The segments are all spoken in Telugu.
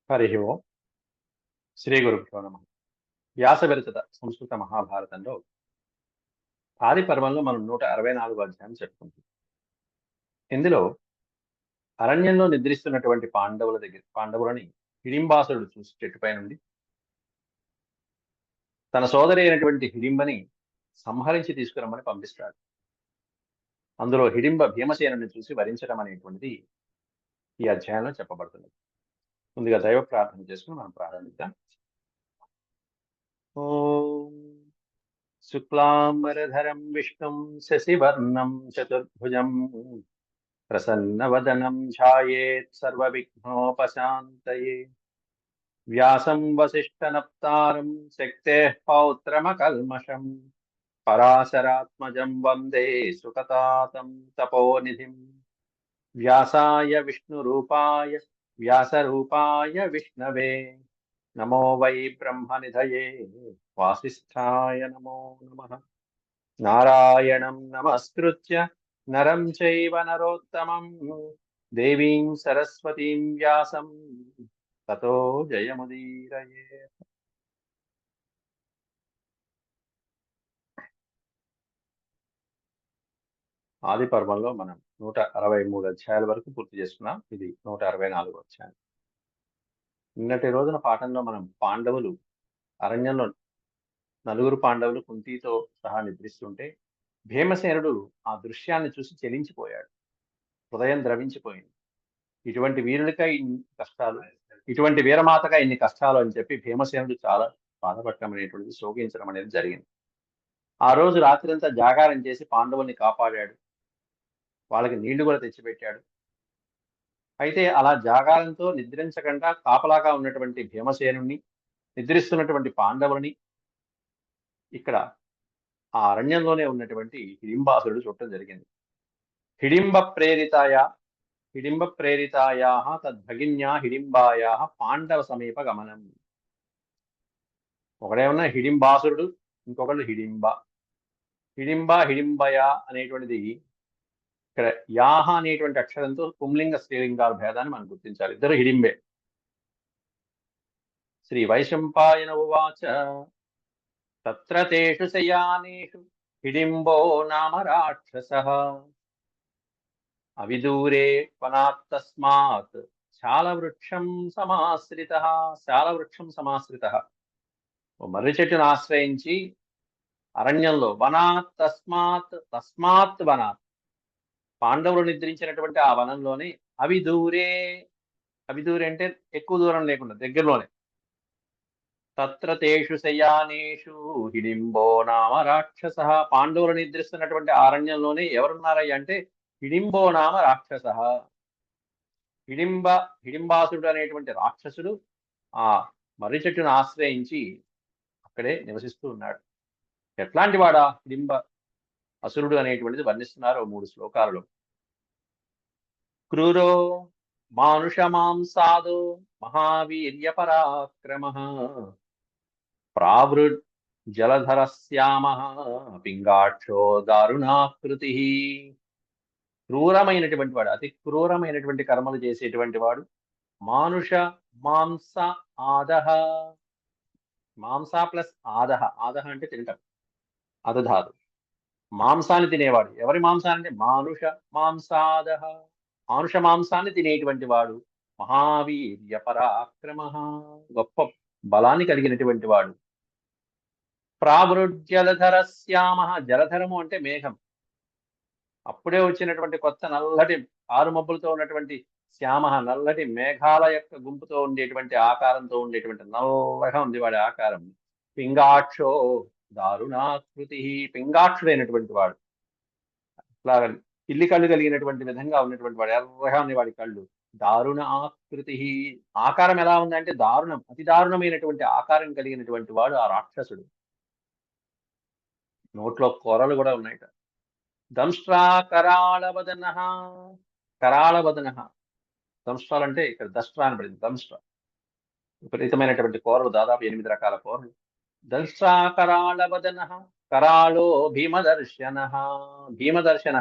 హరి ఓం. శ్రీ గురుభ్యో నమ. వ్యాస విరచిత సంస్కృత మహాభారతంలో ఆది పర్వంలో మనం 164 అధ్యాయం చెప్పుకుంటాం. ఇందులో అరణ్యంలో నిద్రిస్తున్నటువంటి పాండవులని హిడింబాసురుడు చూసి చెట్టుపై నుండి తన సోదరి అయినటువంటి హిడింబని సంహరించి తీసుకురమ్మని పంపిస్తాడు. అందులో హిడింబ భీమసేనుని చూసి వరించడం అనేటువంటిది ఈ అధ్యాయంలో చెప్పబడుతుంది. ముందుగా దైవ ప్రార్థన చేసుకుని మనం ప్రారంభిద్దాం. ఓం శుక్లాంబరధరం విష్ణుం శశివర్ణం చతుర్భుజం ప్రసన్నవదనం ధ్యాయేత్ సర్వవిఘ్నోపశాంతయే. వ్యాసం వసిష్ఠనప్తారం శక్తేః పౌత్రమకల్మషం పరాశరాత్మజం వందే సుఖతాతం తపోనిధిం. వ్యాసాయ వ్యాసరూపాయ విష్ణవే నమో వై బ్రహ్మనిధయే వాసిష్ఠాయ నమో నమః. నారాయణం నమస్కృత్య నరం చైవ నరోత్తమం దేవీం సరస్వతీం వ్యాసం తతో జయముదీరయేత్. ఆది పర్వంలో మనం 163 అధ్యాయాల వరకు పూర్తి చేసుకున్నాం. ఇది 164 అధ్యాయం. నిన్నటి రోజున పాఠంలో మనం పాండవులు అరణ్యంలో నలుగురు పాండవులు కుంతితో సహా నిద్రిస్తుంటే భీమసేనుడు ఆ దృశ్యాన్ని చూసి చెలించిపోయాడు. హృదయం ద్రవించిపోయింది. ఇటువంటి వీరుడిగా ఇన్ని కష్టాలు, ఇటువంటి వీరమాతగా ఇన్ని కష్టాలు అని చెప్పి భీమసేనుడు చాలా బాధపడటం అనేటువంటిది, శోకించడం అనేది జరిగింది. ఆ రోజు రాత్రంతా జాగారం చేసి పాండవుల్ని కాపాడాడు. వాళ్ళకి నీళ్లు కూడా తెచ్చిపెట్టాడు. అయితే అలా జాగారంతో నిద్రించకుండా కాపలాగా ఉన్నటువంటి భీమసేనుణ్ణి, నిద్రిస్తున్నటువంటి పాండవులని ఇక్కడ ఆ అరణ్యంలోనే ఉన్నటువంటి హిడింబాసురుడు చూడటం జరిగింది. హిడింబ ప్రేరితాయా తద్భగిన్యా హిడింబాయా పాండవ సమీప గమనం. ఒకడేమన్నా హిడింబాసురుడు, ఇంకొకళ్ళు హిడింబయ అనేటువంటిది ఇక్కడ యాహ అనేటువంటి అక్షరంతో పుంలింగ స్త్రీలింగాల భేదాన్ని మనం గుర్తించాలి. ఇద్దరు హిడింబే. శ్రీ వైశంపాయన ఉవాచ తత్ర తేషు శయానేషు హిడింబో నామ రాక్షసః అవిదూరే వనాత్తస్మాత్ శాలవృక్షం సమాశ్రితః. ఓ మర్రి చెట్టును ఆశ్రయించి అరణ్యంలో తస్మాత్ వనాత్ పాండవులు నిద్రించినటువంటి ఆ వనంలోనే అవిదూరే అంటే ఎక్కువ దూరం లేకుండా దగ్గరలోనే. తత్ర తేషు శయానేషు హిడింబో నామ రాక్షస. పాండవులు నిద్రిస్తున్నటువంటి అరణ్యంలోనే ఎవరున్నారయ్య అంటే హిడింబో నామ రాక్షస. హిడింబాసుడు అనేటువంటి రాక్షసుడు ఆ మర్రి చెట్టును ఆశ్రయించి అక్కడే నివసిస్తూ ఉన్నాడు. ఎట్లాంటి వాడా హిడింబ అసురుడు అనేటువంటిది వర్ణిస్తున్నారు 3 శ్లోకాలలో. క్రూరో మానుషమాంసాదో మహావీర్య పరాక్రమ ప్రావృడ్ జలధరశ్యామ పింగాక్షో దారుణాకృతి. క్రూరమైనటువంటి వాడు, అతి క్రూరమైనటువంటి కర్మలు చేసేటువంటి వాడు. మానుష మాంస ఆదహ. మాంస ప్లస్ ఆదహ. ఆదహ అంటే తింటాం, అదధాదు. మాంసాన్ని తినేవాడు. ఎవరి మాంసాన్ని? మానుష మాంసాదహ. మానుష మాంసాన్ని తినేటువంటి వాడు. మహావీర్య పరాక్రమ, గొప్ప బలాన్ని కలిగినటువంటి వాడు. ప్రావృజ్జలధర శ్యామ. జలధరము అంటే మేఘం. అప్పుడే వచ్చినటువంటి కొత్త నల్లటి ఆరుమబ్బులతో ఉన్నటువంటి శ్యామ, నల్లటి మేఘాల యొక్క గుంపుతో ఉండేటువంటి ఆకారంతో ఉండేటువంటి నల్లగా ఉంది వాడి ఆకారం. పింగాక్షో దారుణాకృతి. పింగాక్షుడైనటువంటి వాడు. ఇట్లా పిల్లి కళ్ళు కలిగినటువంటి విధంగా ఉన్నటువంటి వాడు. ఎర్రగా ఉంది వాడి కళ్ళు. దారుణ ఆకృతి. ఆకారం ఎలా ఉందంటే దారుణం, అతి దారుణమైనటువంటి ఆకారం కలిగినటువంటి వాడు ఆ రాక్షసుడు. నోట్లో కూరలు కూడా ఉన్నాయట. దంష్ట్రా కరాళవదన. కరాళవదన. దంష్ట్రాలంటే ఇక్కడ దష్ట్రా అని పడింది. దంష్ట్ర విపరీతమైనటువంటి కూరలు, దాదాపు 8 రకాల కూరలు. దంష్ట్రా కరాళవదన కరాళో భీమదర్శన. భీమదర్శన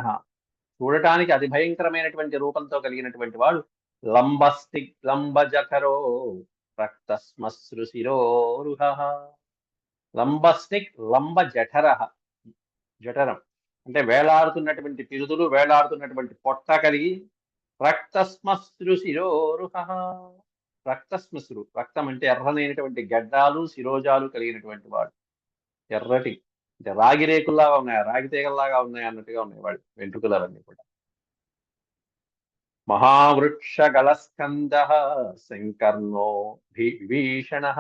చూడటానికి అతి భయంకరమైనటువంటి రూపంతో కలిగినటువంటి వాడు. లంబజఠరో రక్తస్మశ్రుశిరోరుహ. లంబస్నిక్ లంబ జఠరః. జఠరం అంటే వేలాడుతున్నటువంటి పిరుదులు, వేలాడుతున్నటువంటి పొట్ట కలిగి రక్తస్మశ్రుశిరోరుహ. రక్తస్మశ్రు, రక్తం అంటే ఎర్రనైనటువంటి గడ్డాలు శిరోజాలు కలిగినటువంటి వాడు. ఎర్రటి అంటే రాగి రేకుల్లాగా ఉన్నాయి, రాగి తీగల్లాగా ఉన్నాయి అన్నట్టుగా ఉన్నాయి వాడి వెంట్రుకలవన్నీ కూడా. మహావృక్షగళస్కందః శంకర్ణో విభీషణః.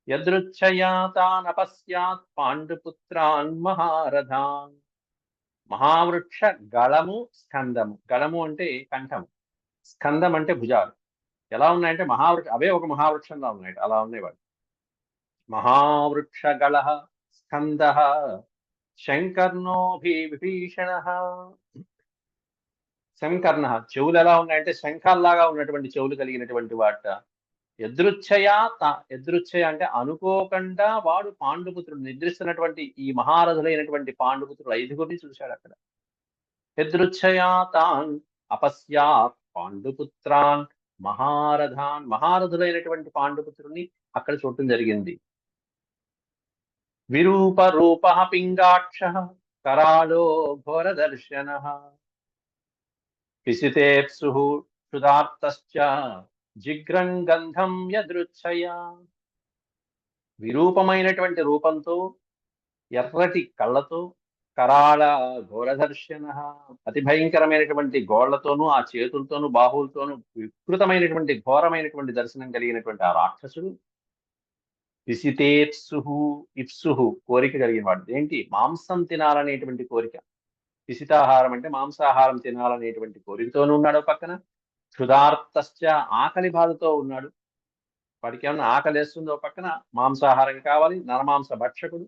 యదృచ్ఛయా తానపశ్యాత్ పాండుపుత్రాన్ మహారథాన్. మహావృక్ష గళము స్కందము. గళము అంటే కంఠం, స్కందం అంటే భుజాలు. ఎలా ఉన్నాయంటే మహావృక్ష అవే ఒక మహావృక్షంలా ఉన్నాయి, అలా ఉన్నాయి వాడు. మహావృక్షగళ స్కంద శంకర్ణో విభీషణ. శంకర్ణ చెవులు ఎలా ఉన్నాయంటే శంఖాల్లాగా ఉన్నటువంటి చెవులు కలిగినటువంటి వాట. ఎదృచ్ఛయ అంటే అనుకోకుండా వాడు పాండుపుత్రుడు నిద్రిస్తున్నటువంటి ఈ మహారథులైనటువంటి పాండుపుత్రుడు 5గురిని చూశాడు అక్కడ. ఎదృచ్ఛయా తాన్ అపశ్యాత్ పాండుపుత్రాన్ మహారథాన్. మహారథులైనటువంటి పాండుపుత్రుని అక్కడ చూడటం జరిగింది. విరూప రూప పింగాక్ష కరాళో ఘోరదర్శన. పిసితేప్సు క్షుదార్తశ్చ జిగ్రం గంధం యదృచ్ఛయా. విరూపమైనటువంటి రూపంతో, ఎర్రటి కళ్ళతో, కరాళ ఘోరదర్శన అతి భయంకరమైనటువంటి గోళ్లతోనూ, ఆ చేతులతోనూ, బాహువులతోనూ వికృతమైనటువంటి ఘోరమైనటువంటి దర్శనం కలిగినటువంటి ఆ రాక్షసుడు. పిసితేప్సుహు, ఇప్సుహు కోరిక కలిగిన వాడు. ఏంటి? మాంసం తినాలనేటువంటి కోరిక. పిసితాహారం అంటే మాంసాహారం తినాలనేటువంటి కోరికతోనూ ఉన్నాడు పక్కన. క్షుధార్తశ్చ ఆకలి బాధతో ఉన్నాడు. వాడికి ఏమన్నా ఆకలి వేస్తుందో పక్కన మాంసాహారం కావాలి, నరమాంస భక్షకుడు.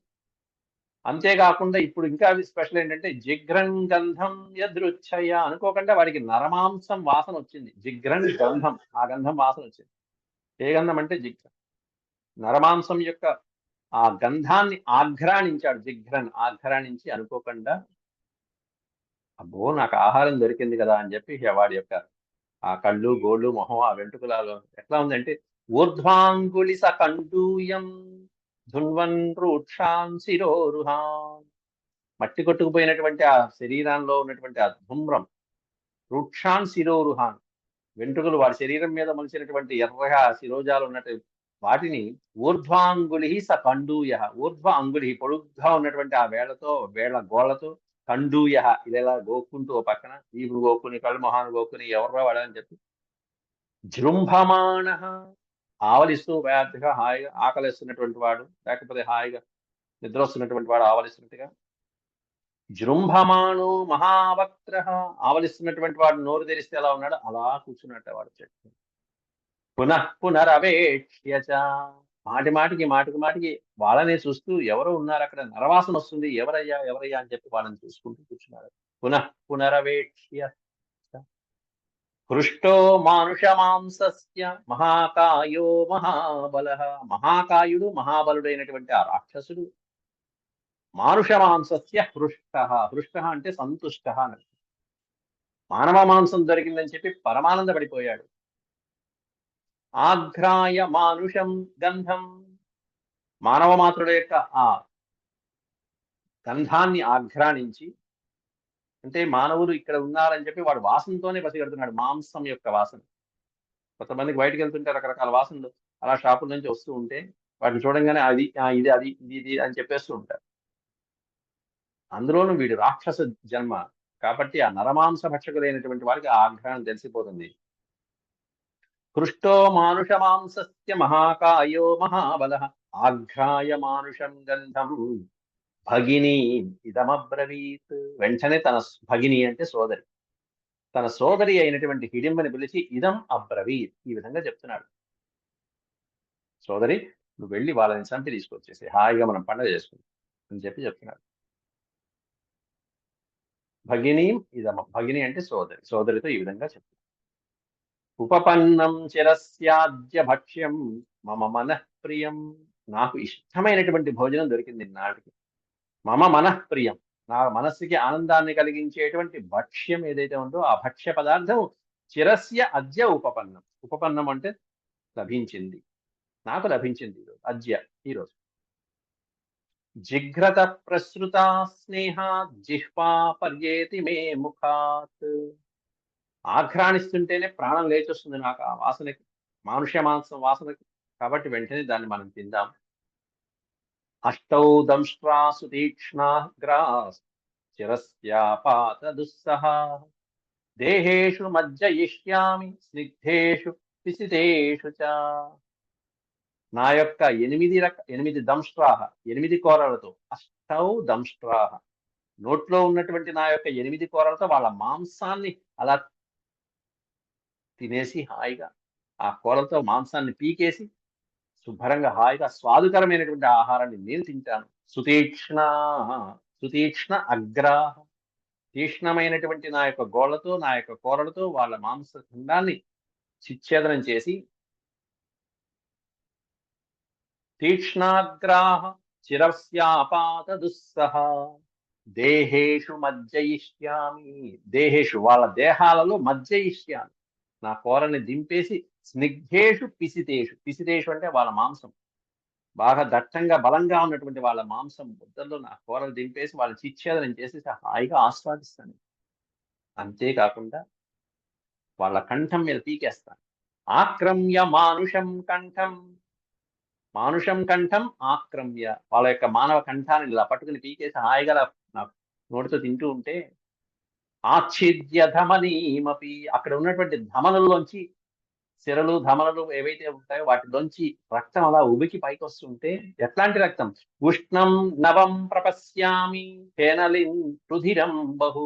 అంతేకాకుండా ఇప్పుడు ఇంకా స్పెషల్ ఏంటంటే జిగ్రం గంధం యదృచ్ఛయ. అనుకోకుండా వాడికి నరమాంసం వాసన వచ్చింది. జిగ్రం గంధం, ఆ గంధం వాసన వచ్చింది. ఏ గంధం అంటే జిగ్రం, నరమాంసం యొక్క ఆ గంధాన్ని ఆఘ్రాణించాడు. జిగ్రన్ ఆఘ్రాణించి అనుకోకుండా అబ్బో నాకు ఆహారం దొరికింది కదా అని చెప్పి వాడి యొక్క ఆ కళ్ళు, గోళ్ళు, మొహం, ఆ వెంట్రుకలలో ఎట్లా ఉందంటే ఊర్ధ్వాంగుళి సకండూయం ధున్వన్ రూక్షాన్ శిరోరుహాన్. మట్టి కొట్టుకుపోయినటువంటి ఆ శరీరంలో ఉన్నటువంటి ఆ ధూమ్రం, రూక్షాన్ శిరోరుహాన్ వెంట్రుకలు వాడి శరీరం మీద మలిచినటువంటి ఎర్రగా శిరోజాలు ఉన్నట్టు వాటిని ఊర్ధ్వాంగుళి సకండూయ. ఊర్ధ్వ అంగుళి పొడుగ్గా ఉన్నటువంటి ఆ వేళ్ల గోళ్లతో, కండూయ ఇలా గోక్కుంటూ ఓ పక్కన ఈపుడు గోక్కుని కళ్ళు మొహాన్ని గోక్కుని ఎవర్రా వాడని చెప్పి జృంభమాణ ఆవలిస్తూ వేగంగా హాయిగా ఆకలిస్తున్నటువంటి వాడు, లేకపోతే హాయిగా నిద్ర వస్తున్నటువంటి వాడు ఆవలిస్తున్నట్టుగా. జృంభమాణో మహావక్త్ర ఆవలిస్తున్నటువంటి వాడు నోరు తెరిస్తే ఎలా ఉన్నాడు అలా కూర్చున్నట్ట వాడు చెట్టు. పునః పునరవేక్ష్య మాటి మాటికి వాళ్ళనే చూస్తూ ఎవరో ఉన్నారు అక్కడ, నరవాసన వస్తుంది, ఎవరయ్యా ఎవరయ్యా అని చెప్పి వాళ్ళని చూసుకుంటూ కూర్చున్నారు. పునః పునరవేక్ష్య హృష్టో మానుషమాంసస్య మహాకాయో మహాబల. మహాకాయుడు మహాబలుడైనటువంటి ఆ రాక్షసుడు మానుషమాంసస్య హృష్ట. హృష్ట అంటే సంతుష్ట అని. మానవ మాంసం దొరికిందని చెప్పి పరమానంద పడిపోయాడు. ఆఘ్రాయ మానుషం గంధం. మానవ మాతృడు యొక్క ఆ గంధాన్ని ఆఘ్రానించి, అంటే మానవులు ఇక్కడ ఉన్నారని చెప్పి వాడు వాసనతోనే పసిగడుతున్నాడు, మాంసం యొక్క వాసన. కొంతమందికి బయటకు వెళ్తుంటే రకరకాల వాసనలు అలా షాపుల నుంచి వస్తూ ఉంటే వాటిని చూడంగానే అది ఇది అది ఇది అని చెప్పేస్తూ ఉంటారు. అందులోనూ వీడు రాక్షస జన్మ కాబట్టి ఆ నరమాంస భక్షకులైనటువంటి వారికి ఆ ఆఘ్రానం తెలిసిపోతుంది. హృష్టో మానుషమాంసస్య మహాకాయో మహాబల ఆఘ్రాయ మానుషం గంధం భగిని ఇదమబ్రవీత్. వెంటనే తన భగిని అంటే సోదరి, తన సోదరి అయినటువంటి హిడింబని పిలిచి ఇదం అబ్రవీత్, ఈ విధంగా చెప్తున్నాడు. సోదరి నువ్వు వెళ్ళి వాళ్ళని చంపి తీసుకొచ్చేసి హాయిగా మనం పండుగ చేసుకుంటాం అని చెప్పి చెప్తున్నాడు. భగిని ఇదమ, భగిని అంటే సోదరి, సోదరితో ఈ విధంగా చెప్తున్నాడు. ఉపపన్నం చిరస్యాద్య భక్ష్యం మమ మనఃప్రియం. నాకు ఇష్టమైనటువంటి భోజనం దొరికింది నాటికి. మమ మనఃప్రియం, నా మనస్సుకి ఆనందాన్ని కలిగించేటువంటి భక్ష్యం ఏదైతే ఉందో ఆ భక్ష్య పదార్థం చిరస్య అద్య ఉపపన్నం. ఉపపన్నం అంటే లభించింది. నాకు లభించింది ఈరోజు, ఈరోజు. జిఘ్రత ప్రసృత స్నేహ జిహ్వా పర్యేతి మే ముఖాత్. ఆఘ్రాణిస్తుంటేనే ప్రాణం లేచొస్తుంది నాకు ఆ వాసనకి, మానుష్య మాంసం వాసనకి. కాబట్టి వెంటనే దాన్ని మనం తిందాం. అష్టౌ దంష్ట్రాసు తీక్ష్ణాగ్రాస్ చిరస్యాపాత దుస్సహ దేహేషు మజ్జయిష్యామి స్నిగ్ధేషు పిసితేషు చ. నా యొక్క 8 దంష్ట్రాహ, 8 కోరలతో, అష్టౌ దంష్ట్రాహ, నోట్లో ఉన్నటువంటి నా యొక్క 8 కోరలతో వాళ్ళ మాంసాన్ని అలా తినేసి హాయిగా, ఆ కూరలతో మాంసాన్ని పీకేసి శుభ్రంగా హాయిగా స్వాదుకరమైనటువంటి ఆహారాన్ని నేను తింటాను. సుతీక్ష్ణ, సుతీక్ష్ణ అగ్రాహ, తీక్ష్ణమైనటువంటి నా యొక్క గోళ్లతో, నా యొక్క కూరలతో వాళ్ళ మాంస ఖండాన్ని చిచ్ఛేదనం చేసి, తీక్ష్ణాగ్రాహ చిరస్యాపాత దుస్సహ దేహేషు మజ్జయిష్యామి, దేహేషు వాళ్ళ దేహాలలో మజ్జయిష్యామి, నా కూరని దింపేసి, స్నిగ్ధేషు పిసితేషు, పిసితేషు అంటే వాళ్ళ మాంసం బాగా దట్టంగా బలంగా ఉన్నటువంటి వాళ్ళ మాంసం ముద్దల్లో నా కూరలు దింపేసి వాళ్ళని చిచ్ఛేదనం చేసేసి హాయిగా ఆస్వాదిస్తాను. అంతేకాకుండా వాళ్ళ కంఠం మీద పీకేస్తాను. ఆక్రమ్య మానుషం కంఠం, మానుషం కంఠం ఆక్రమ్య, వాళ్ళ యొక్క మానవ కంఠాన్ని ఇలా పట్టుకుని పీకేసి హాయిగా నా నోటితో తింటూ ఉంటే, ఆచ్ఛిద్య ధమనీమపి, అక్కడ ఉన్నటువంటి ధమనుల్లోంచి, సిరలు ధమనులు ఏవైతే ఉంటాయో వాటిలోంచి రక్తం అలా ఉబికి పైకి వస్తుంటే, ఎట్లాంటి రక్తం? ఉష్ణం నవం ప్రపశ్యామి ఫేనలిన్ రుధిరం బహు,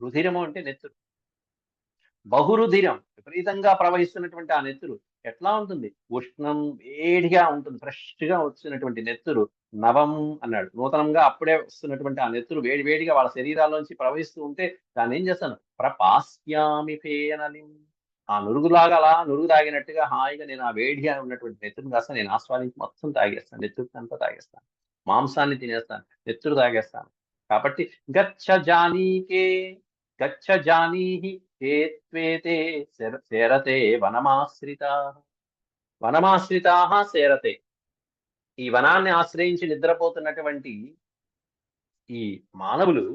రుధిరము అంటే నెత్తురు, బహురుధిరం విపరీతంగా ప్రవహిస్తున్నటువంటి ఆ నెత్తురు ఎట్లా ఉంటుంది? ఉష్ణం, వేడిగా ఉంటుంది, ఫ్రెష్ గా వచ్చినటువంటి నెత్తురు. నవం అన్నాడు, నూతనంగా అప్పుడే వస్తున్నటువంటి ఆ నెత్తురు వేడి వేడిగా వాళ్ళ శరీరాల్లోంచి ప్రవహిస్తూ ఉంటే దాన్ని ఏం చేస్తాను? ప్రపాస్యామి ఫేనలిం, ఆ నురుగులాగా అలా నురుగు తాగినట్టుగా హాయిగా నేను ఆ వేడిగా ఉన్నటువంటి నెత్తురుని కాస్త నేను ఆస్వాదించి మొత్తం తాగేస్తాను, నెత్తురునంతా తాగేస్తాను, మాంసాన్ని తినేస్తాను, నెత్తురు తాగేస్తాను. కాబట్టి గచ్చ జానీకే, గచ్చ జానీహి ఏ త్వేతే సేరతే వనమాశ్రితా, వనమాశ్రితా సేరతే, ఈ వనాన్ని ఆశ్రయించి నిద్రపోతున్నటువంటి ఈ మానవులు,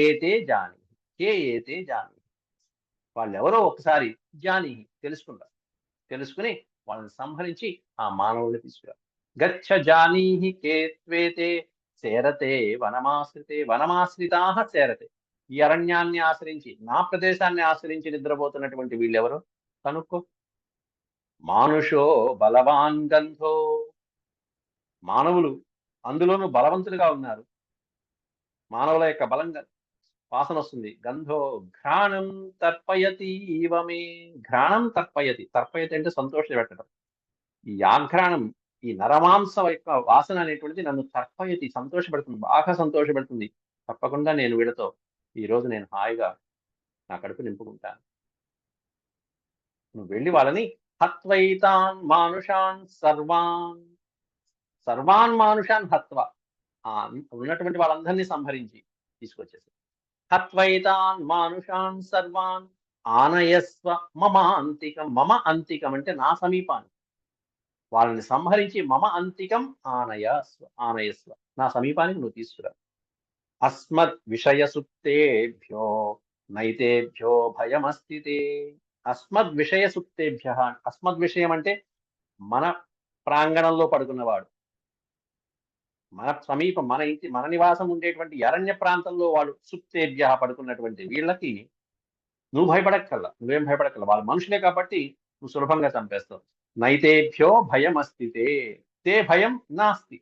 ఏతే జాని, కే ఏతే జాని, వాళ్ళెవరో ఒకసారి జాని తెలుసుకుంటారు, తెలుసుకుని వాళ్ళని సంహరించి ఆ మానవుల్ని తీసుకురా. గచ్చ జానీహి కే త్వేతే సేరతే వనమాశ్రితే, వనమాశ్రితా సేరతే, ఈ అరణ్యాన్ని ఆశ్రయించి, నా ప్రదేశాన్ని ఆశ్రయించి నిద్రపోతున్నటువంటి వీళ్ళెవరు కనుక్కో. మానుషో బలవాన్ గంధో, మానవులు అందులోనూ బలవంతులుగా ఉన్నారు, మానవుల యొక్క బలంగా వాసన వస్తుంది. గంధో ఘ్రాణం తర్పయతి ఇవమే, ఘ్రాణం తర్పయతి, తర్పయతి అంటే సంతోష పెట్టడం. ఈ ఆఘ్రాణం, ఈ నరమాంసం యొక్క వాసన అనేటువంటిది నన్ను తర్పయతి, సంతోషపెడుతుంది, బాగా సంతోషపెడుతుంది. తప్పకుండా నేను వీళ్ళతో ఈ రోజు నేను హాయిగా నా కడుపు నింపుకుంటాను. నువ్వు వెళ్ళి వాళ్ళని హత్వైతాన్ మానుషాన్ సర్వాన్, సర్వాన్ మానుషాన్ హత్వ, ఉన్నటువంటి వాళ్ళందరినీ సంహరించి తీసుకొచ్చేసి, హత్వైతాన్ మానుషాన్ సర్వాన్ ఆనయస్వ మమ అంతికం, మమ అంతికం అంటే నా సమీపాన్ని, వాళ్ళని సంహరించి మమ అంతికం ఆనయస్వ, నా సమీపానికి నువ్వు తీసుకురా. అస్మద్ విషయ సుప్తేభ్యో నైతేభ్యో భయమస్తితే, అస్మద్ విషయ సుప్తేభ్య, అస్మద్ విషయం అంటే మన ప్రాంగణంలో పడుకున్నవాడు, మన సమీపం, మన ఇంటి, మన నివాసం ఉండేటువంటి అరణ్య ప్రాంతంలో వాడు సుప్తేభ్య పడుకున్నటువంటి వీళ్ళకి నువ్వు భయపడక్కల్లా, నువ్వేం భయపడక్కల్లా, వాళ్ళు మనుషులే కాబట్టి నువ్వు సులభంగా చంపేస్తావు. నైతేభ్యో భయం అస్తితే, తే భయం నాస్తి,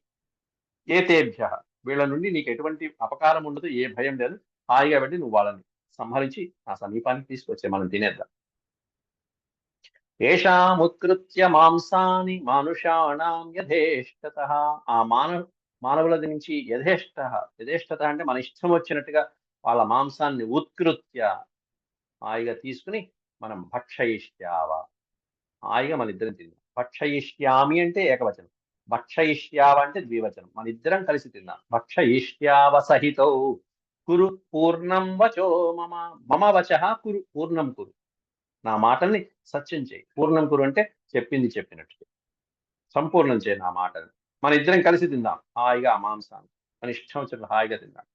ఏతేభ్య, వీళ్ళ నుండి నీకు ఎటువంటి అపకారం ఉండదు, ఏ భయం లేదు, హాయిగా వెళ్ళి నువ్వు వాళ్ళని సంహరించి ఆ సమీపానికి తీసుకొచ్చే, మనం తినేద్దాం. ఏషాముత్కృత్య మాంసాని మానుషాణం యథేష్టత, ఆ మానవుల నుంచి యథేష్టత అంటే మన ఇష్టం వచ్చినట్టుగా వాళ్ళ మాంసాన్ని ఉత్కృత్య హాయిగా తీసుకుని మనం భక్షయిష్యావ, హాయిగా మన ఇద్దరం తిందాం. భక్షయిష్యామి అంటే ఏకవచనం, భక్షయిష్యావ అంటే ద్వివచనం, మన ఇద్దరం కలిసి తిందాం. భక్షయిష్యావ సహితౌ కురు పూర్ణం వచో మమ, మమ వచ కురు పూర్ణం కురు, నా మాటల్ని సత్యం చేయి. పూర్ణం కురు అంటే చెప్పింది చెప్పినట్టు సంపూర్ణం చేయి నా మాటని. మన ఇద్దరం కలిసి తిందాం హాయిగా ఆ మాంసాన్ని. మన ఇష్టం వచ్చినట్లు హాయిగా తిందాం.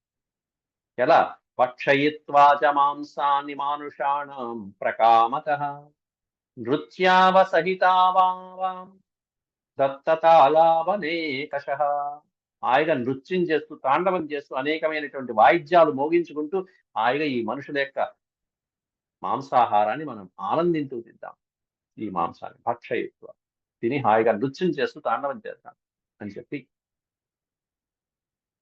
ఎలా? భక్షయిత్వా చ మాంసాన్ని మానుషాణం ప్రకామతః నృత్యావసహితా వాం దత్తతాళావనేకషః. హాయిగా నృత్యం చేస్తూ తాండవం చేస్తూ అనేకమైనటువంటి వాయిద్యాలు మోగించుకుంటూ హాయిగా ఈ మనుషుల యొక్క మాంసాహారాన్ని మనం ఆనందింతూ తిందాం. ఈ మాంసాన్ని భక్షయిత్వ తిని హాయిగా నృత్యం చేస్తూ తాండవం చేద్దాం అని చెప్పి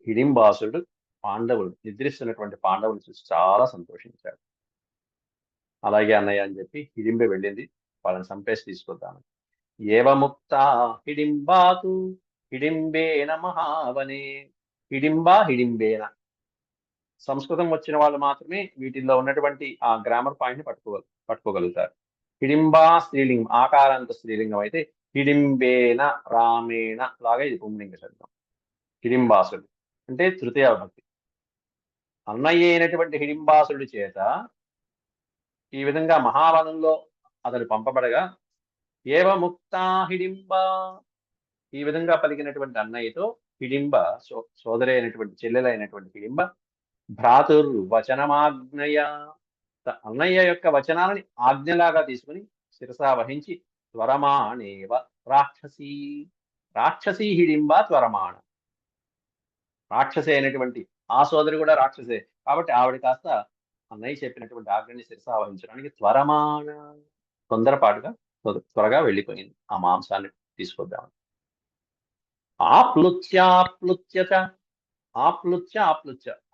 హిడింబాసుడు పాండవులు నిద్రిస్తున్నటువంటి పాండవులు చూసి చాలా సంతోషించాడు. అలాగే అన్నయ్య అని చెప్పి హిడింబ వెళ్ళింది వాళ్ళని చంపేసి తీసుకొద్దామని. ఏవముక్త హిడింబాతు హిడింబేన మహావనే. హిడింబేన సంస్కృతం వచ్చిన వాళ్ళు మాత్రమే వీటిల్లో ఉన్నటువంటి ఆ గ్రామర్ పాయింట్ ని పట్టుకోగలుగుతారు. హిడింబా స్త్రీలింగం, ఆకారాంత స్త్రీలింగం అయితే హిడింబేన రామేణ లాగా ఇది పుంలింగ శబ్దం. హిడింబాసుడు అంటే తృతీయ విభక్తి. అన్నయ్య అయినటువంటి హిడింబాసుడి చేత ఈ విధంగా మహావనంలో అతడు పంపబడగా ఏవముక్తా హిడింబ, ఈ విధంగా పలికినటువంటి అన్నయ్యతో హిడింబ సోదరి అయినటువంటి చెల్లెలైనటువంటి హిడింబ భ్రాతుర్ వచనమాజ్ఞయ, అన్నయ్య యొక్క వచనాలని ఆజ్ఞలాగా తీసుకుని శిరసా వహించి త్వరమాణేవ రాక్షసీ, రాక్షసీ హిడింబ త్వరమాణ. రాక్షసే అయినటువంటి ఆ సోదరి కూడా రాక్షసే కాబట్టి ఆవిడ కాస్త అన్నయ్య చెప్పినటువంటి ఆజ్ఞని శిరసా వహించడానికి త్వరమాణ తొందరపాటుగా త్వరగా వెళ్ళిపోయింది ఆ మాంసాన్ని తీసుకొద్దామని. ఆప్లుత్యాప్లుత్యత, ఆప్లుత్య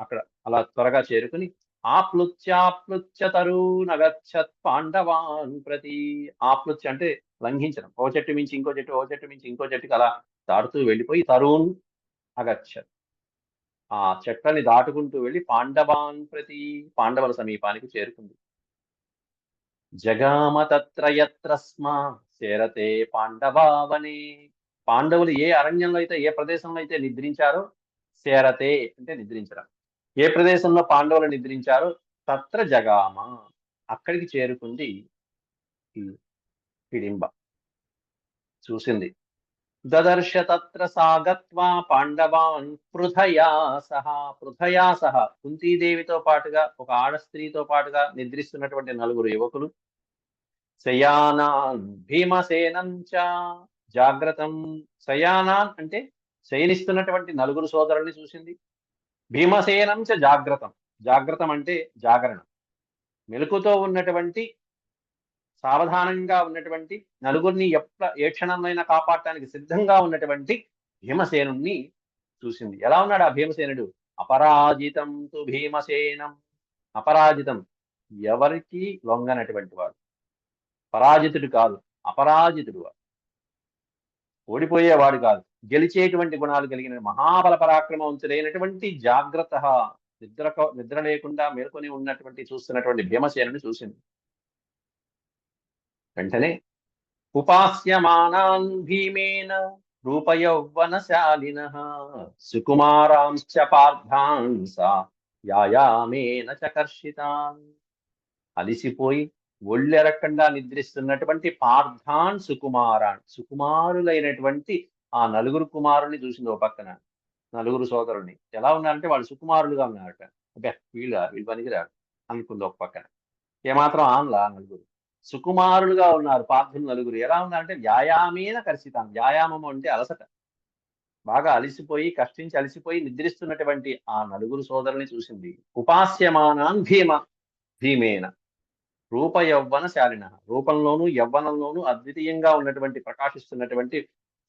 అక్కడ అలా త్వరగా చేరుకుని ఆప్లుత్యాప్లుత్య తరూనగచ్చత్ పాండవాన్ ప్రతి. ఆప్లుత్య అంటే లంఘించడం, ఓ చెట్టు మించి ఇంకో చెట్టు, ఓ చెట్టు మించి ఇంకో చెట్టుకి అలా దాటుతూ వెళ్ళిపోయి తరూన్ అగచ్చత్, ఆ చెట్లని దాటుకుంటూ వెళ్ళి పాండవాన్ ప్రతి, పాండవుల సమీపానికి చేరుకుంది. జగామ తత్ర యత్రస్మా చేరతే పాండవావనే. పాండవులు ఏ అరణ్యంలో అయితే ఏ ప్రదేశంలో అయితే నిద్రించారో, చేరతే అంటే నిద్రించడం, ఏ ప్రదేశంలో పాండవులు నిద్రించారో తత్ర జగామ అక్కడికి చేరుకుంది ఈ హిడింబ. చూసింది. దదర్శ తత్ర సాగత్వా పాండవాన్ పృథయా సహ కుంతీదేవితో పాటుగా ఒక ఆడ స్త్రీతో పాటుగా నిద్రిస్తున్నటువంటి నలుగురు యువకులు, శయానాన్ భీమసేనం చ జాగ్రత్తం. శయానాన్ అంటే శయనిస్తున్నటువంటి నలుగురు సోదరుల్ని చూసింది. భీమసేనం చ జాగ్రత్తం, జాగ్రత్తం అంటే జాగరణ, మెలకుతో ఉన్నటువంటి సావధానంగా ఉన్నటువంటి నలుగురిని ఏ క్షణంలోనైనా కాపాడటానికి సిద్ధంగా ఉన్నటువంటి భీమసేనుణ్ణి చూసింది. ఎలా ఉన్నాడు ఆ భీమసేనుడు? అపరాజితం తు భీమసేనం, అపరాజితం ఎవరికి లొంగనటువంటి వాడు, పరాజితుడు కాదు అపరాజితుడు, ఓడిపోయేవాడు కాదు, గెలిచేటువంటి గుణాలు కలిగిన మహాబల పరాక్రమవంతుడైనటువంటి జాగ్రత్త, నిద్ర లేకుండా మేల్కొని ఉన్నటువంటి చూస్తున్నటువంటి భీమసేనుని చూసింది. వెంటనే ఉపాస్యమానాన్ భీమేన రూపయౌవనశాలినః సుకుమారాంశ్చ పార్థాన్ సా యాయామేన చకర్షితాన్. అలిసిపోయి ఒళ్ళెరకుండా నిద్రిస్తున్నటువంటి పార్థాన్ సుకుమారాన్, సుకుమారులైనటువంటి ఆ నలుగురు కుమారుల్ని చూసింది. ఓ పక్కన నలుగురు సోదరుల్ని ఎలా ఉన్నారంటే వాళ్ళు సుకుమారులుగా ఉన్నారట. అబ్బే వీళ్ళు పనికిరారు అనుకుంది ఒక పక్కన. ఏమాత్రం ఆన్లా నలుగురు సుకుమారులుగా ఉన్నారు. పార్థులు నలుగురు ఎలా ఉన్నారంటే వ్యాయామేన కర్షితాం, వ్యాయామం అంటే అలసట, బాగా అలిసిపోయి కష్టించి అలిసిపోయి నిద్రిస్తున్నటువంటి ఆ నలుగురు సోదరుల్ని చూసింది. ఉపాస్యమానాన్ భీమేన రూప యవ్వనశాలిన, రూపంలోను యవ్వనంలోను అద్వితీయంగా ఉన్నటువంటి ప్రకాశిస్తున్నటువంటి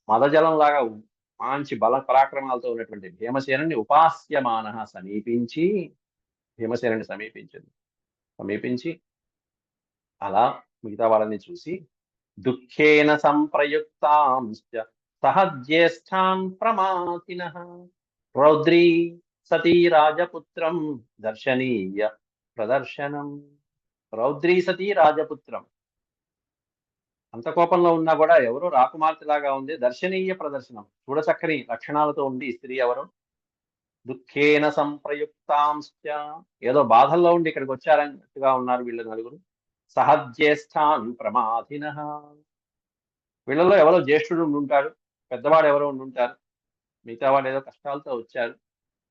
మదజలంలాగా మంచి బల పరాక్రమాలతో ఉన్నటువంటి భీమసేనుని ఉపాస్యమాన సమీపించి, భీమసేనుని సమీపించి అలా మిగతా వాళ్ళని చూసి దుఃఖేన సంప్రయుక్తాంశ్చ సహ జ్యేష్ఠాన్ ప్రమాతినః రౌద్రీ సతీ రాజపుత్రం దర్శనీయ ప్రదర్శనం. రౌద్రీ సతీ రాజపుత్రం, అంత కోపంలో ఉన్నా కూడా ఎవరో రాకుమార్తెలాగా ఉంది, దర్శనీయ ప్రదర్శనం, చూడచక్కని లక్షణాలతో ఉండి ఈ స్త్రీ ఎవరు? దుఃఖేన సంప్రయుక్తాంశ్చ, ఏదో బాధల్లో ఉండి ఇక్కడికి వచ్చారన్నట్టుగా ఉన్నారు వీళ్ళు నలుగురు. సహజ్యేష్ఠాన్ ప్రమాధిన. వీళ్ళలో ఎవరో జ్యేష్ఠుడు ఉంటాడు, పెద్దవాడు ఎవరో ఉంటారు, మిగతా వాళ్ళు ఏదో కష్టాలతో వచ్చారు.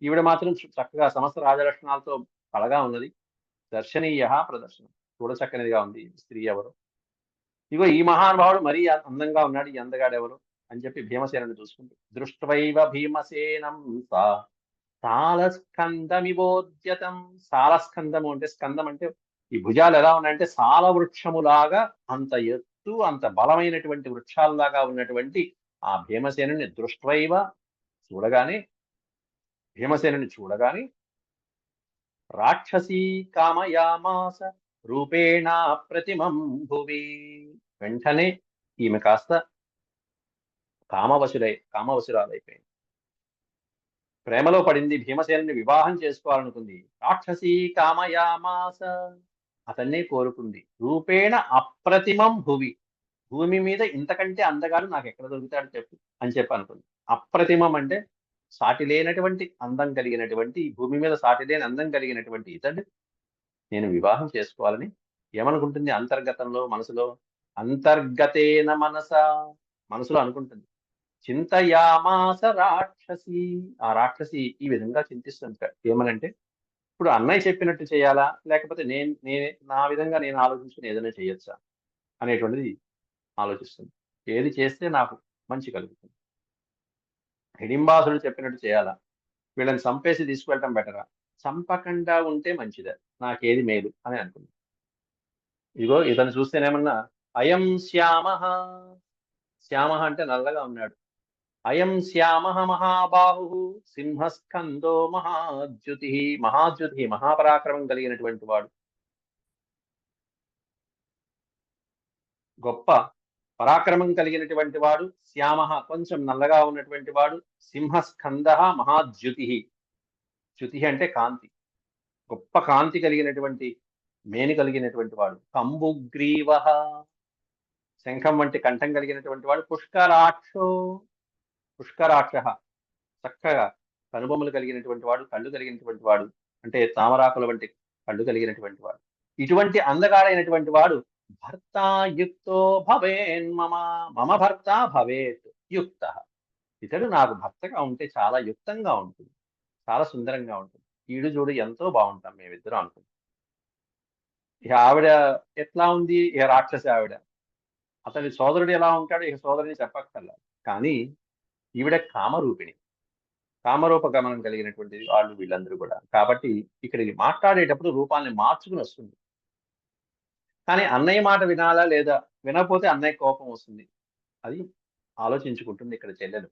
ఈవిడ మాత్రం చక్కగా సమస్త రాజలక్షణాలతో కళగా ఉన్నది. దర్శనీయ ప్రదర్శనం, చూడచక్కనిదిగా ఉంది స్త్రీ ఎవరు. ఇగో ఈ మహానుభావుడు మరీ అందంగా ఉన్నాడు, ఈ అందగాడు ఎవరు అని చెప్పి భీమసేనుని చూసుకుంటూ దృష్ట్వైవ భీమసేనం సాలస్కందమివోద్యతం. సాలస్కందము అంటే, స్కందం అంటే ఈ భుజాలు ఎలా ఉన్నాయంటే సాల వృక్షములాగా అంత ఎత్తు, అంత బలమైనటువంటి వృక్షాలలాగా ఉన్నటువంటి ఆ భీమసేనుని దృష్ట్వైవ చూడగానే, భీమసేనుని చూడగానే రాక్షసీ కామయామాస రూపేణ ప్రతిమం భువి. వెంటనే ఈమె కాస్త కామవశురాలైపోయింది, ప్రేమలో పడింది, భీమసేనుని వివాహం చేసుకోవాలనుకుంది. రాక్షసీ కామయామాస, అతన్నే కోరుకుంది. రూపేణ అప్రతిమం భువి, భూమి మీద ఇంతకంటే అందగాడు నాకు ఎక్కడ దొరుకుతాడు చెప్పు అని చెప్పి అనుకుంది. అప్రతిమం అంటే సాటి లేనటువంటి అందం కలిగినటువంటి, భూమి మీద సాటి లేని అందం కలిగినటువంటి ఇతడు నేను వివాహం చేసుకోవాలని ఏమనుకుంటుంది అంతర్గతంలో, మనసులో. అంతర్గతేన మనసులో అనుకుంటుంది. చింతయామాస రాక్షసి, ఆ రాక్షసి ఈ విధంగా చింతిస్తుంటాడు. ఏమనంటే, ఇప్పుడు అన్నయ్య చెప్పినట్టు చేయాలా, లేకపోతే నా విధంగా నేను ఆలోచించుకుని ఏదైనా చేయొచ్చా అనేటువంటిది ఆలోచిస్తుంది. ఏది చేస్తే నాకు మంచి కలుగుతుంది. హిడింబాసుడు చెప్పినట్టు చేయాలా, వీళ్ళని చంపేసి తీసుకువెళ్ళటం బెటరా, చంపకుండా ఉంటే మంచిదా, నాకేది మేలు అని అనుకుంది. ఇదిగో ఇతను చూస్తేనేమన్నా అయం శ్యామ, శ్యామ అంటే నల్లగా ఉన్నాడు. అయం శ్యామ మహాబాహు సింహస్కందో మహాద్యుతి, మహాద్యుతి మహాపరాక్రమం కలిగినటువంటి వాడు, గొప్ప పరాక్రమం కలిగినటువంటి వాడు. శ్యామ కొంచెం నల్లగా ఉన్నటువంటి వాడు. సింహస్కంద మహాద్యుతి, చ్యుతి అంటే కాంతి, గొప్ప కాంతి కలిగినటువంటి మేని కలిగినటువంటి వాడు. కంబుగ్రీవ, శంఖం వంటి కంఠం కలిగినటువంటి వాడు. పుష్కరాక్షో, పుష్కరాక్ష చక్కగా కనుబొమ్మలు కలిగినటువంటి వాడు, కళ్ళు కలిగినటువంటి వాడు, అంటే తామరాకుల వంటి కళ్ళు కలిగినటువంటి వాడు. ఇటువంటి అందగాడైనటువంటి వాడు భర్త యుక్తో భవేన్ మమ, మమ భర్త భవేత్ యుక్త. ఇతడు నాకు భర్తగా ఉంటే చాలా యుక్తంగా ఉంటుంది, చాలా సుందరంగా ఉంటుంది, ఈడు చూడు ఎంతో బాగుంటాం మేమిద్దరం అనుకుంటాం. ఇక ఆవిడ ఎట్లా ఉంది, ఇక రాక్షసి ఆవిడ. అతని సోదరుడు ఎలా ఉంటాడు, ఇక సోదరుని చెప్పక్కర్లా. కానీ ఈవిడ కామరూపిణి, కామరూప గమనం కలిగినటువంటి వాళ్ళు వీళ్ళందరూ కూడా. కాబట్టి ఇక్కడికి మాట్లాడేటప్పుడు రూపాన్ని మార్చుకుని వస్తుంది. కానీ అన్నయ్య మాట వినాలా లేదా, వినకపోతే అన్నయ్య కోపం వస్తుంది, అది ఆలోచించుకుంటుంది ఇక్కడ చెల్లెలు.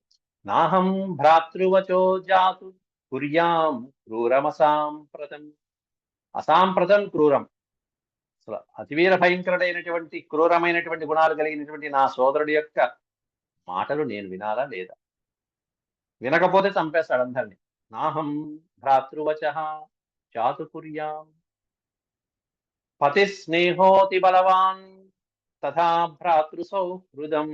నాహం భ్రాతృవచో జాతు కుర్యాం క్రూరమసాంప్రతం. అసాంప్రతం క్రూరం, అసలు అతివీర భయంకరుడైనటువంటి క్రూరమైనటువంటి గుణాలు కలిగినటువంటి నా సోదరుడి యొక్క మాటలు నేను వినాలా లేదా, వినకపోతే చంపేస్తాడు అందరినీ. నాహం భ్రాతృవచ జాతు కుర్యాం పతి స్నేహోతి బలవాన్ తథా భ్రాతృ సౌహృదం.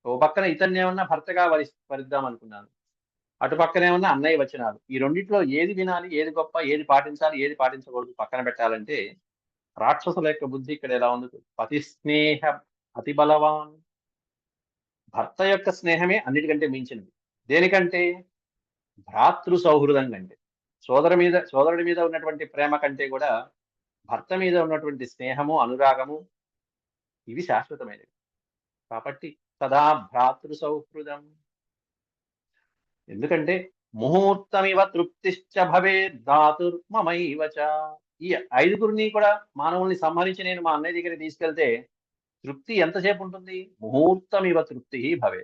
ఓ పక్కన ఇతన్ని ఏమన్నా భర్తగా వరిద్దాం అనుకున్నాను, అటు పక్కనేమన్నా అన్నయ్య వచనాలు. ఈ రెండిట్లో ఏది వినాలి, ఏది గొప్ప, ఏది పాటించాలి, ఏది పాటించకూడదు పక్కన పెట్టాలంటే రాక్షసుల యొక్క బుద్ధి ఇక్కడ ఎలా ఉంది. పతి స్నేహ అతి బలవాన్, భర్త యొక్క స్నేహమే అన్నిటికంటే మించినది. దేనికంటే, భ్రాతృ సౌహృదం కంటే, సోదరుడి మీద ఉన్నటువంటి ప్రేమ కంటే కూడా భర్త మీద ఉన్నటువంటి స్నేహము, అనురాగము ఇవి శాశ్వతమైనవి. కాబట్టి సదా భ్రాతృ సౌహృదం. ఎందుకంటే ముహూర్తమివ తృప్తిశ్చ భవే ధాతుర్మమైవచ. ఈ ఐదుగురిని కూడా మానవుల్ని సంహరించి నేను మా అన్నయ్య దగ్గరికి తీసుకెళ్తే తృప్తి ఎంతసేపు ఉంటుంది, ముహూర్తమివ తృప్తి భవే,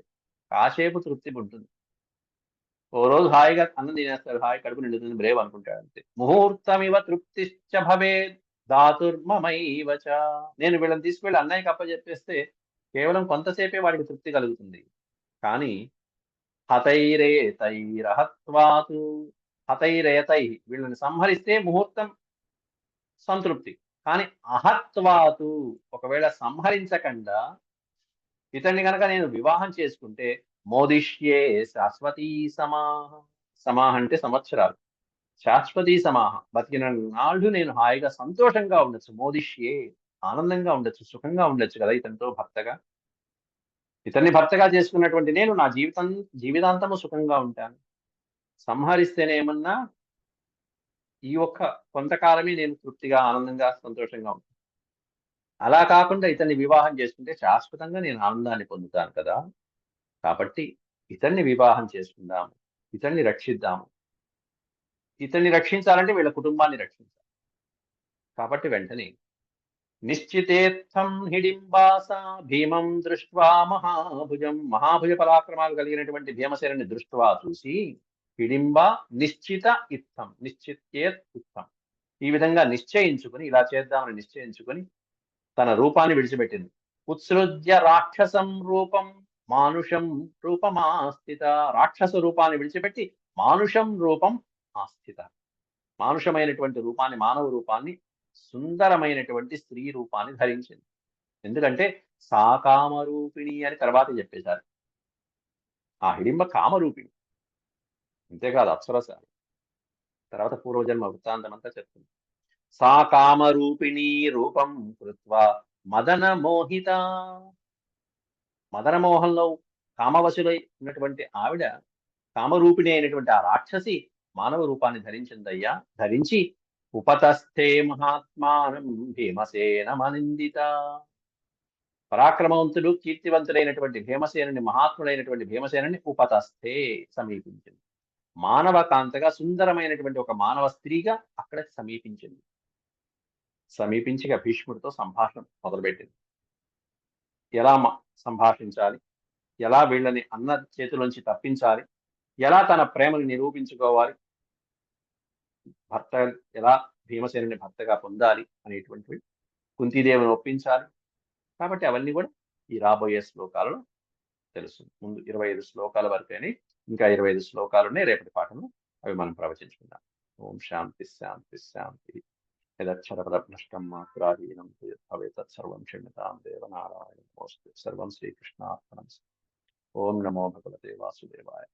కాసేపు తృప్తి ఉంటుంది. ఓ రోజు హాయిగా అన్నం తినేస్తాడు, హాయి కడుపు నిండుతుంది, బ్రేవ్ అనుకుంటాడు అంతే. ముహూర్తమివ తృప్తిశ్చ భవే ధాతుర్మమైవచ. నేను వీళ్ళని తీసుకువెళ్ళి అన్నయ్యకి అప్పచెప్పేస్తే కేవలం కొంతసేపే వాడికి తృప్తి కలుగుతుంది. కానీ హతైరేతైరహత్వాతు, హతైరేతై వీళ్ళని సంహరిస్తే ముహూర్తం సంతృప్తి. కానీ అహత్వాతు, ఒకవేళ సంహరించకుండా ఇతన్ని కనుక నేను వివాహం చేసుకుంటే మోదిష్యే శాశ్వతీ సమాహ. సమాహ అంటే సంవత్సరాలు, శాశ్వతీ సమాహ బతికిన నాళ్ళు నేను హాయిగా సంతోషంగా ఉండొచ్చు. మోదిష్యే ఆనందంగా ఉండొచ్చు, సుఖంగా ఉండొచ్చు కదా ఇతనితో భర్తగా. ఇతన్ని భర్తగా చేసుకున్నటువంటి నేను నా జీవితాంతము సుఖంగా ఉంటాను. సంహరిస్తేనేమన్నా ఈ ఒక్క కొంతకాలమే నేను తృప్తిగా, ఆనందంగా, సంతోషంగా ఉంటాను. అలా కాకుండా ఇతన్ని వివాహం చేసుకుంటే శాశ్వతంగా నేను ఆనందాన్ని పొందుతాను కదా! కాబట్టి ఇతన్ని వివాహం చేసుకుందాము. ఇతన్ని రక్షిద్దాము. ఇతన్ని రక్షించాలంటే వీళ్ళ కుటుంబాన్ని రక్షించాలి. కాబట్టి వెంటనే నిశ్చితేత్థం హిడింబాస భీమం దృష్ట్వా మహాభుజం. మహాభుజ పరాక్రమాలు కలిగినటువంటి భీమసేనుని దృష్ట్వా చూసి హిడింబ నిశ్చిత ఇత్థం. నిశ్చిత్యేత్ ఇత్థం. ఈ విధంగా నిశ్చయించుకొని ఇలా చేద్దామని నిశ్చయించుకొని తన రూపాన్ని విడిచిపెట్టింది. ఉత్సృజ్య రాక్షసం రూపం మానుషం రూపమాస్థిత. రాక్షస రూపాన్ని విడిచిపెట్టి మానుషం రూపం ఆస్థిత. మానుషమైనటువంటి రూపాన్ని, మానవ రూపాన్ని, సుందరమైనటువంటి స్త్రీ రూపాన్ని ధరించింది. ఎందుకంటే సా కామరూపిణి అని తర్వాత చెప్పేశారు. ఆ హిడింబ కామరూపిణి. అంతేకాదు అప్సరస. తర్వాత పూర్వజన్మ వృత్తాంతం అంతా చెప్తుంది. సా కామరూపిణీ రూపం కృత్వా మదన మోహిత. మదన మోహంలో కామవశులై ఉన్నటువంటి ఆవిడ, కామరూపిణి అయినటువంటి ఆ రాక్షసి మానవ రూపాన్ని ధరించిందయ్యా. ధరించి ఉపతస్థే మహాత్మానం భీమసేన మనిందిత. పరాక్రమవంతుడు, కీర్తివంతుడైనటువంటి భీమసేనుని, మహాత్ముడైనటువంటి భీమసేనుని ఉపతస్థే సమీపించింది. మానవ కాంతగా సుందరమైనటువంటి ఒక మానవ స్త్రీగా అక్కడ సమీపించింది. సమీపించి ఇక భీష్ముడితో సంభాషణ మొదలుపెట్టింది. ఎలా సంభాషించాలి? ఎలా వీళ్ళని అన్న చేతిలోంచి తప్పించాలి? ఎలా తన ప్రేమను నిరూపించుకోవాలి? భర్త ఎలా భీమసేనుని భర్తగా పొందాలి అనేటువంటివి కుంతీదేవిని ఒప్పించాలి. కాబట్టి అవన్నీ కూడా ఈ రాబోయే శ్లోకాలలో తెలుస్తుంది. ముందు 25 శ్లోకాల వరకని, ఇంకా 25 శ్లోకాలున్నాయి రేపటి పాఠంలో. అవి మనం ప్రవచించుకుందాం. ఓం శాంతి శాంతి శాంతి. యదక్షరపదభ్రష్టం మాత్రాహీనం భవేత్ తత్సర్వం క్షమ్యతాం దేవనారాయణ నమోస్తు. సర్వం శ్రీకృష్ణార్పణమస్తు. ఓం నమో భగవతే వాసుదేవాయ.